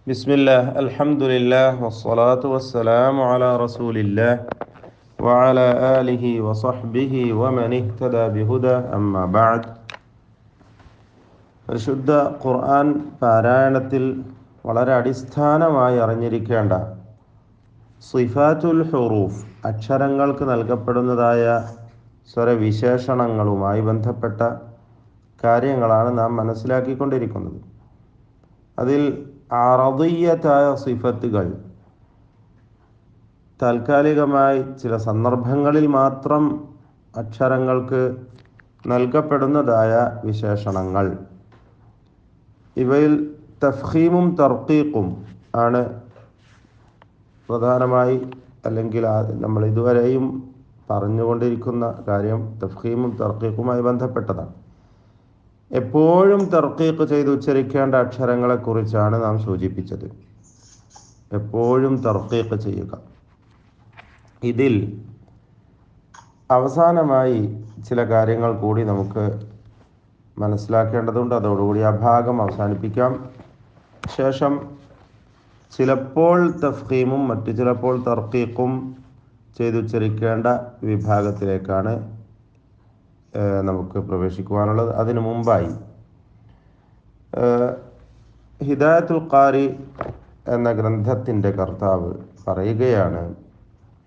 ബിസ്മില്ലാഹ് അൽഹംദുലില്ലാഹ് വസ്സലാത്തു വസ്സലാമു അലാ റസൂലില്ലാഹ് വഅലാ ആലിഹി വസഹ്ബിഹി വമൻ ഇഹ്തദാ ബിഹുദാ അമ്മാ ബഅദ്. പരിശുദ്ധ ഖുർആൻ പാരായണത്തിൽ വളരെ അടിസ്ഥാനമായി അറിഞ്ഞിരിക്കേണ്ട സിഫാത്തുൽ ഹുറൂഫ്, അക്ഷരങ്ങൾക്ക് നൽകപ്പെടുന്നതായ സ്വരവിശേഷണങ്ങളുമായി ബന്ധപ്പെട്ട കാര്യങ്ങളാണ് നാം മനസ്സിലാക്കിക്കൊണ്ടിരിക്കുന്നത്. അതിൽ അറദിയ്യത്തായ സിഫത്തുകൾ, താൽക്കാലികമായി ചില സന്ദർഭങ്ങളിൽ മാത്രം അക്ഷരങ്ങൾക്ക് നൽകപ്പെടുന്നതായ വിശേഷണങ്ങൾ, ഇവയിൽ തഫ്ഖീമും തർക്കീഖും ആണ് പ്രധാനമായി, അല്ലെങ്കിൽ നമ്മൾ ഇതുവരെയും പറഞ്ഞുകൊണ്ടിരിക്കുന്ന കാര്യം തഫ്ഖീമും തർക്കീഖുമായി ബന്ധപ്പെട്ടതാണ്. എപ്പോഴും തർക്കീഖ് ചെയ്ത് ഉച്ചരിക്കേണ്ട അക്ഷരങ്ങളെക്കുറിച്ചാണ് നാം സൂചിപ്പിച്ചത്. എപ്പോഴും തർക്കീഖ് ചെയ്യുക. ഇതിൽ അവസാനമായി ചില കാര്യങ്ങൾ കൂടി നമുക്ക് മനസ്സിലാക്കേണ്ടതുണ്ട്. അതോടുകൂടി ആ ഭാഗം അവസാനിപ്പിക്കാം. ശേഷം ചിലപ്പോൾ തഫ്ഖീമും മറ്റു ചിലപ്പോൾ തർക്കീഖും ചെയ്തുച്ചരിക്കേണ്ട വിഭാഗത്തിലേക്കാണ് നമുക്ക് പ്രവേശിക്കുവാനുള്ളത്. അതിനു മുമ്പായി ഹിദായത്തുൽ ഖാരി എന്ന ഗ്രന്ഥത്തിൻ്റെ കർത്താവ് പറയുകയാണ്,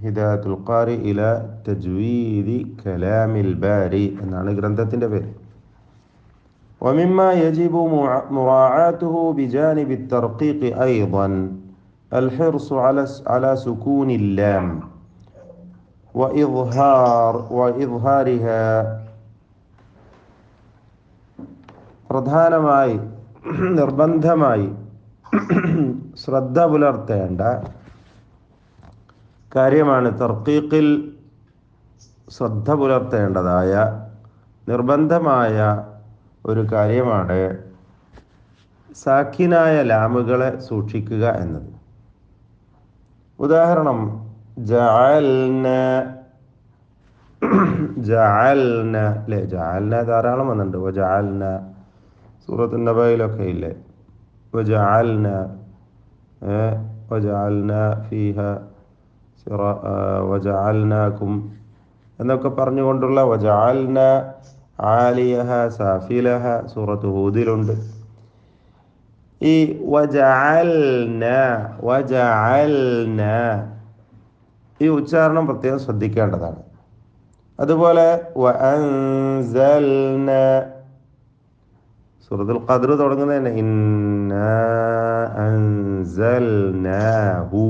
ഹിദായത്തുൽ ഖാരി ഇല തജ്വീദി കലാമിൽ ബാരി എന്നാണ് ഗ്രന്ഥത്തിൻ്റെ പേര്. ومما يجب مراعاته بجانب الترقيق أيضا الحرص على سكون اللام وإظهارها. പ്രധാനമായി നിർബന്ധമായി ശ്രദ്ധ പുലർത്തേണ്ട കാര്യമാണ്, തർക്കീഖിൽ ശ്രദ്ധ പുലർത്തേണ്ടതായ നിർബന്ധമായ ഒരു കാര്യമാണ് സാക്കിനായ ലാമുകളെ സൂക്ഷിക്കുക എന്നത്. ഉദാഹരണം, ജഅൽന അല്ലേ, ജഅൽന ധാരാളം വന്നിട്ടുണ്ട്. വജഅൽന സൂറത്തുൻ നബയിലൊക്കെ ഇല്ലേ, വജഅൽന ഫീഹ വജഅൽനാകും എന്നൊക്കെ പറഞ്ഞുകൊണ്ടുള്ള വജഅൽന ആലിയഹ സാഫിലഹ സൂറത്ത് ഹൂദിലുണ്ട്. ഈ വജഅൽന ഈ ഉച്ചാരണം പ്രത്യേകം ശ്രദ്ധിക്കേണ്ടതാണ്. അതുപോലെ വഅൻസൽന സൂറത്തുൽ ഖദ്ർ തുടങ്ങുന്നതന്നെ ഇന്നാ അൻസൽനാഹു.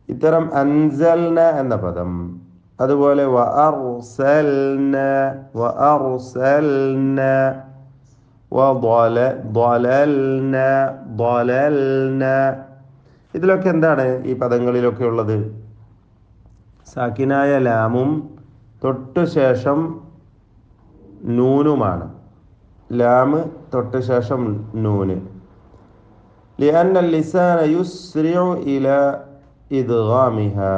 ഇത്തരം അൻസൽന എന്ന പദം, അതുപോലെ വഅർസൽന വദലൽന ഇതിലൊക്കെ എന്താണ് ഈ പദങ്ങളിലൊക്കെ ഉള്ളത്? സാക്കിനായ ലാമും തൊട്ടു ശേഷം നൂനുമാണ്. ലാമ് തൊട്ടു ശേഷം നൂന്. لأن اللسان يسرع إلى إدغامها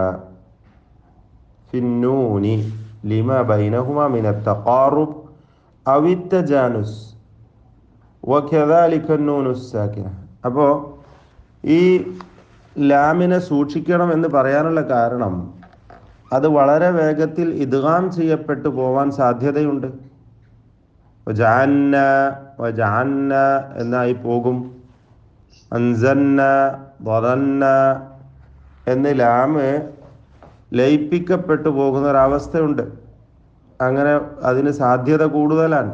في النون لما بينهما من التقارب أو التجانس وكذلك النون الساكنة. അപ്പോൾ ഈ ലാമിനെ സൂക്ഷിക്കണം എന്ന് പറയാനുള്ള കാരണം, അത് വളരെ വേഗത്തിൽ ഇദ്ഗാം ചെയ്യപ്പെട്ടു പോവാൻ സാധ്യതയുണ്ട്. വജഅൽന എന്നായി പോകും. അൻസൽന ദലൽന എന്ന് ലാമ് ലയിപ്പിക്കപ്പെട്ടു പോകുന്ന ഒരവസ്ഥയുണ്ട്. അങ്ങനെ അതിന് സാധ്യത കൂടുതലാണ്.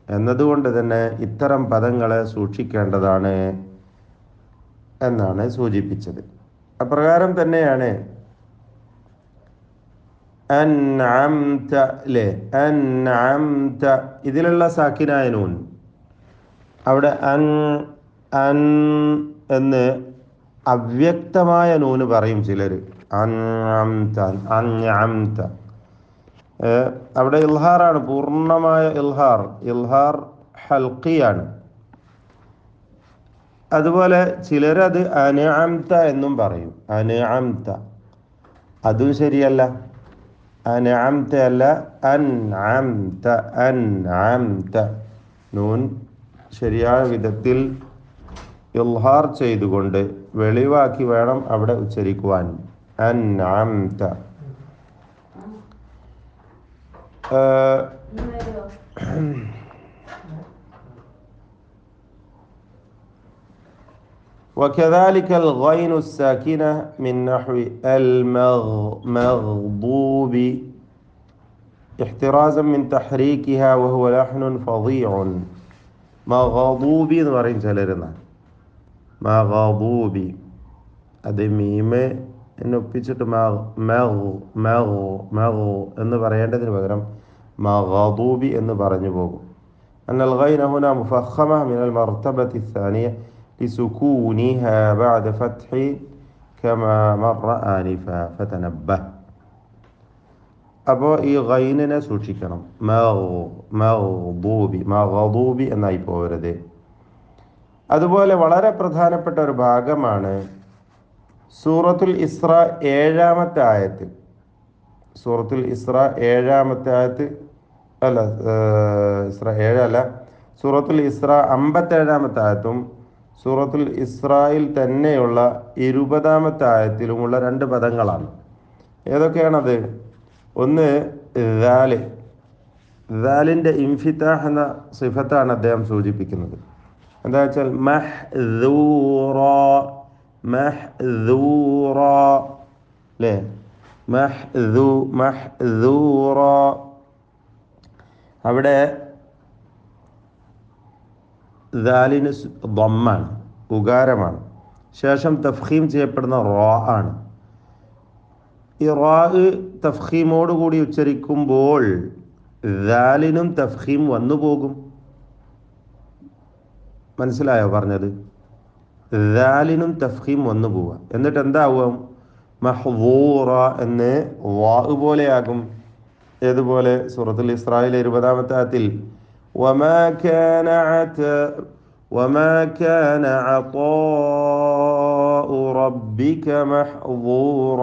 എന്നതുകൊണ്ട് തന്നെ ഇത്തരം പദങ്ങളെ സൂക്ഷിക്കേണ്ടതാണ് എന്നാണ് സൂചിപ്പിച്ചത്. അപ്രകാരം തന്നെയാണ് അൻഅംത ലെ, അൻഅംത ഇതിലുള്ള സാക്കിനായ നൂൻ, അവിടെ അൻ എന്ന് അവ്യക്തമായ നൂന് പറയും ചിലർ. അൻഅംത അവിടെ ഇൽഹാറാണ്, പൂർണ്ണമായ ഇൽഹാർ ഹൽഖിയാണ്. അതുപോലെ ചിലരത് അൻഅംത എന്നും പറയും. അൻഅംത അതും ശരിയല്ല. അൻഅംത അല്ല, അൻഅംത. നൂൻ ശരിയായ വിധത്തിൽ ഇൽഹാർ ചെയ്തുകൊണ്ട് വെളിവാക്കി വേണം അവിടെ ഉച്ചരിക്കുവാൻ. അൻഅംത. وكذلك الغين الساكنة من نحو المغضوب احترازا من تحريكها وهو لحن فظيع. മഗദൂബി എന്ന് പറയും ചിലരുന്ന. മഗദൂബി അത് മീമ് എന്നെ ഒപ്പിച്ചിട്ട് എന്ന് പറയേണ്ടതിന് പകരം മഗദൂബി എന്ന് പറഞ്ഞു പോകും. അന്നൽ ഗൈന ഹുന മുഫഖമ മിനൽ മർതബത്തി الثانية لسكونها بعد فتح كما مر آنفا فتنبه. അപ്പോൾ ഈ ഗൈനിനെ സൂക്ഷിക്കണം. മഗദൂബി എന്നായി പോകരുത്. അതുപോലെ വളരെ പ്രധാനപ്പെട്ട ഒരു ഭാഗമാണ് സൂറത്തുൽ ഇസ്ര 7-ാമത്തെ ആയത്ത്. സൂറത്തുൽ ഇസ്ര 7-ാമത്തെ ആയത്ത് അല്ല, ഇസ്ര 7 അല്ല, സൂറത്തുൽ ഇസ്ര 57-ാമത്തെ ആയത്തും സൂറത്തുൽ ഇസ്രയിൽ തന്നെയുള്ള 20-ാമത്തെ ആയത്തിലുമുള്ള 2 പദങ്ങളാണ്. ഏതൊക്കെയാണത്? ഒന്ന് ദാല്. ദാലിൻ്റെ ഇൻഫിതാഹ് എന്ന സിഫത്താണ് അദ്ദേഹം സൂചിപ്പിക്കുന്നത്. എന്താ വെച്ചാൽ മഹ്ദൂറ അല്ലേ, മഹ്ദൂറ. അവിടെ ദാലിന് ദമ്മാണ്, ഉകാരമാണ്. ശേഷം തഫ്ഖീം ചെയ്യപ്പെടുന്ന റോ ആണ്. ഈ റോ തഫ്ഖീമോടുകൂടി ഉച്ചരിക്കുമ്പോൾ ദാലിനും തഫ്ഖീം വന്നു പോകും. മനസ്സിലായോ പറഞ്ഞത്? ദാലിനും തഫ്ഖീം വന്നു പോവുക. എന്നിട്ട് എന്താവും? മഹ്ദൂറ എന്ന് വാ പോലെയാകും. ഏതുപോലെ? സൂറത്തുൽ ഇസ്രായിലെ 20-ാമത്തെ ആയത്തിൽ വമാ കാന അതാഉ റബ്ബിക മഹ്ദൂറ.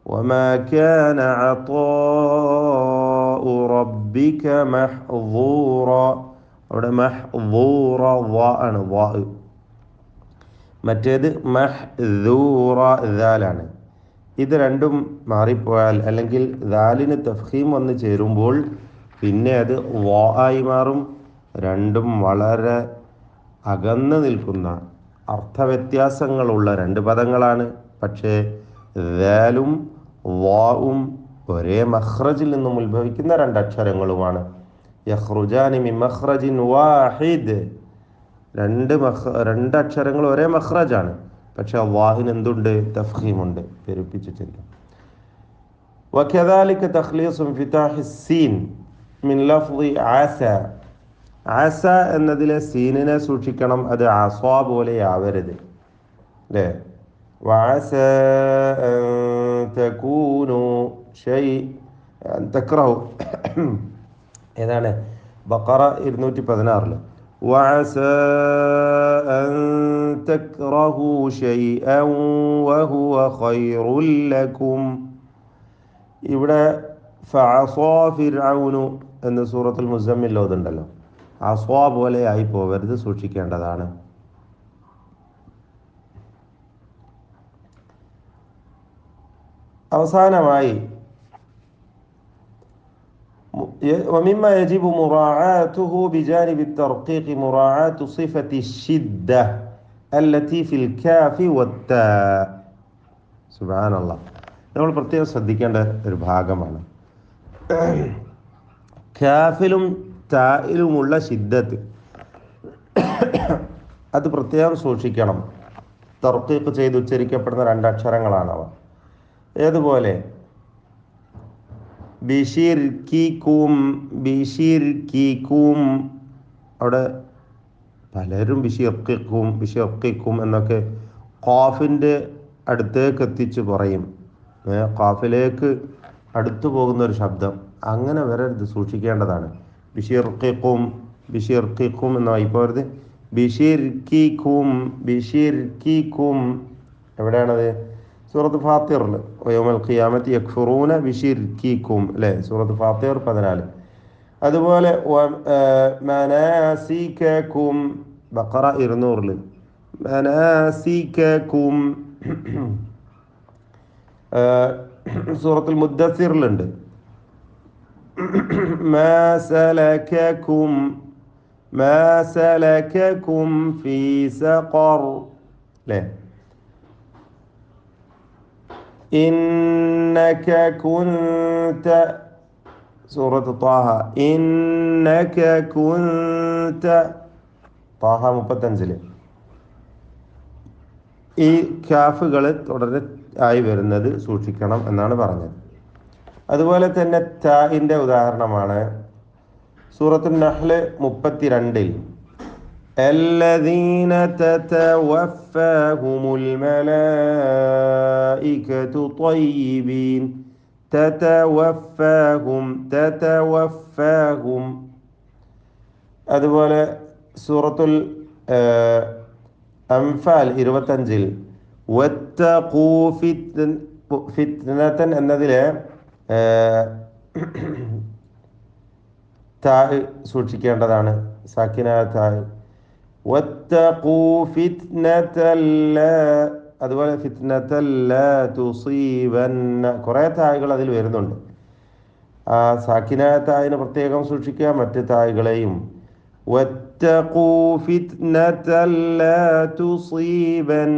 വമാ കാന അതാഉ റബ്ബിക മഹ്ദൂറ. അവിടെ മഹ്ദൂറ വാ ആണ്, വാ. മറ്റേത് മഹ്ദൂറ ദാലാണ്. ഇത് രണ്ടും മാറിപ്പോയാൽ, അല്ലെങ്കിൽ ദാലിന് തഫ്ഖീം വന്ന് ചേരുമ്പോൾ പിന്നെ അത് വാ ആയി മാറും. രണ്ടും വളരെ അകന്ന് നിൽക്കുന്ന അർത്ഥവ്യത്യാസങ്ങളുള്ള 2 പദങ്ങളാണ്. പക്ഷേ ദാലും വാവും ഒരേ മഖ്റജിൽ നിന്നും ഉത്ഭവിക്കുന്ന 2 അക്ഷരങ്ങളുമാണ്. യഖ്റുജാനി മിൻ മഖ്റജിൻ വാഹിദ്. 2 അക്ഷരങ്ങൾ ഒരേ മഖ്റജാണ്. പക്ഷെ വാഹിന് എന്തുണ്ട്? തഫ്ഖീമുണ്ട്, പെരുപ്പിച്ചിട്ടില്ല. വകദാലിക തഖ്ലീസ് ഇൻഫിതാഹി സീൻ മിൻ ലഫ്ളി ആസ. ആസ എന്നതിലെ സീനിനെ സൂക്ഷിക്കണം. അത് ആസാ പോലെ ആവരുത്, അല്ലേ? വഅസ അൻ തകൂനു തക്റഹു. ഏതാണ്? ബഖറ 216. വഅസ അൻ തക്റഹു ശൈഅൻ വഹുവ ഖൈറുൽ ലക്കും. ഇവിടെ ഫഅസാ ഫിർഔനു എന്ന് സൂറത്തുൽ മുസമ്മിൽ ഓതുണ്ടല്ലോ. അസ്വാ പോലെ ആയി പോവരുത്, സൂക്ഷിക്കേണ്ടതാണ്. അവസാനമായി ومما يجب مراعاته بجانب الترقيق مراعاة صفة الشدة التي في الكاف والتاء. سبحان الله. നമ്മൾ പ്രത്യേകം ശ്രദ്ധിക്കേണ്ട ഒരു ഭാഗമാണ് കാഫിലും തായിലുമുള്ള ശിദ്ദത്ത്. അത് പ്രത്യേകം സൂക്ഷിക്കണം. തർക്കീഖ് ചെയ്ത് ഉച്ചരിക്കപ്പെടുന്ന 2 അക്ഷരങ്ങളാണവ. ഏതുപോലെ? ബിശിർകികും, ബിശിർകികും. അവിടെ പലരും ബിശിർകിക്കും എന്നൊക്കെ ഖാഫിൻ്റെ അടുത്തേക്ക് എത്തിച്ച് പറയും. ഖാഫിലേക്ക് അടുത്തു പോകുന്ന ഒരു ശബ്ദം. അങ്ങനെ വരരുത്, സൂക്ഷിക്കേണ്ടതാണ്. ബിശിർകിക്കും എന്നായി പോരുത്. ബിശിർകിക്കും. എവിടെയാണത്? സൂറത്ത് ഫാത്തിറിൽ യൗമൽ ഖിയാമത്തി യക്ഫുറൂന ബിശിർകിക്കും, അല്ലേ? സൂറത്ത് ഫാത്തിർ 14. അതുപോലെ മനാസികക്കും ബഖറ 200 മനാസികകും. സൂറത്തുൽ മുദ്ദസ്സിറിലുണ്ട് മാ സലകകും മാ സലകകും ഫീ സഖർ, അല്ലേ? ഇന്നക കുൻത, സൂറത്ത് ത്വാഹ, ഇന്നക കുൻത, ത്വാഹ 35. ഈ കാഫുകൾ തുടരെ ആയി വരുന്നത് സൂക്ഷിക്കണം എന്നാണ് പറഞ്ഞത്. അതുപോലെ തന്നെ താഇൻ്റെ ഉദാഹരണമാണ് സൂറത്തുൻ നഹ്ൽ 32 الذين تتوفاهم الملائكة طيبين. تتوفاهم. അതുപോലെ സൂറത്തുൽ അംഫാൽ 25 വത്തഖൂ ഫിത്നതൻ എന്നതിലെ താ സൂക്ഷിക്കേണ്ടതാണ്, സാക്കിനായ താ. വത്തഖൂ ഫിത്നതൻ ലാ, അതുപോലെ ഫിത്നതൻ ലാ തുസീബന്ന, കുറേ തായ്കൾ അതിൽ വരുന്നുണ്ട്. ആ സാക്കിനായ തായിന് പ്രത്യേകം സൂക്ഷിക്കുക, മറ്റ് തായ്കളെയും. واتقوا فتنة لا تصيبن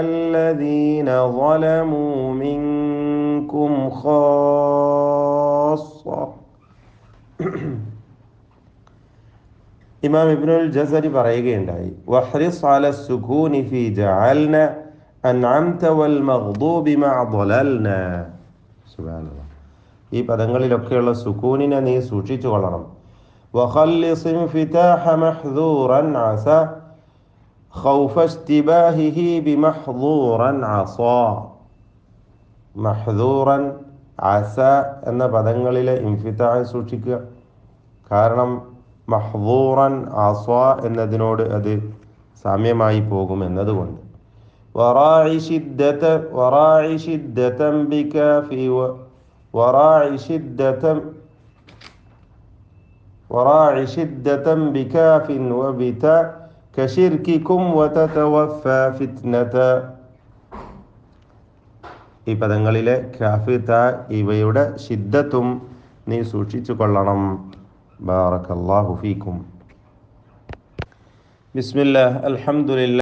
الذين ظلموا منكم خاصة. ഇമാം ഇബ്നുൽ ജസരി പറയുകയുണ്ടായി, വഹ്റിസ് അല സുകൂനി ഫീ ജഅൽന അൻഅംത വൽ മഗ്ദൂബി മഅ ളലൽന. സുബ്ഹാനല്ലാഹ്. ഈ പദങ്ങളിലൊക്കെയുള്ള സുകൂനിനെ നീ സൂക്ഷിച്ചു കൊള്ളണം. وخلص انفتاح محذورا عسى خوف اشتباهه بمحظورا عصى. മഹ്ദൂറൻ അസ എന്ന പദങ്ങളിലെ ഇൻഫിതാഹ് സൂക്ഷിക്കുക. കാരണം മഹ്ദൂറൻ അസ എന്നതിനോട് അത് സാമ്യമായി പോകും എന്നതുകൊണ്ട്. വറാഇ ശിദ്ദതൻ ബികാഫി വറാഇ ശിദ്ദതൻ ബികാഫിൻ വബിത കശിർകികും വതതവഫാ ഫിത്നത. ഈ പദങ്ങളിലെ കാഫ് ത ഇവയുടെ ശിദ്ദത്തും നീ സൂക്ഷിച്ചു കൊള്ളണം. ബാറകല്ലാഹു ഫീക്കും. ബിസ്മില്ലാഹ്, അൽഹംദുലില്ലാഹ്.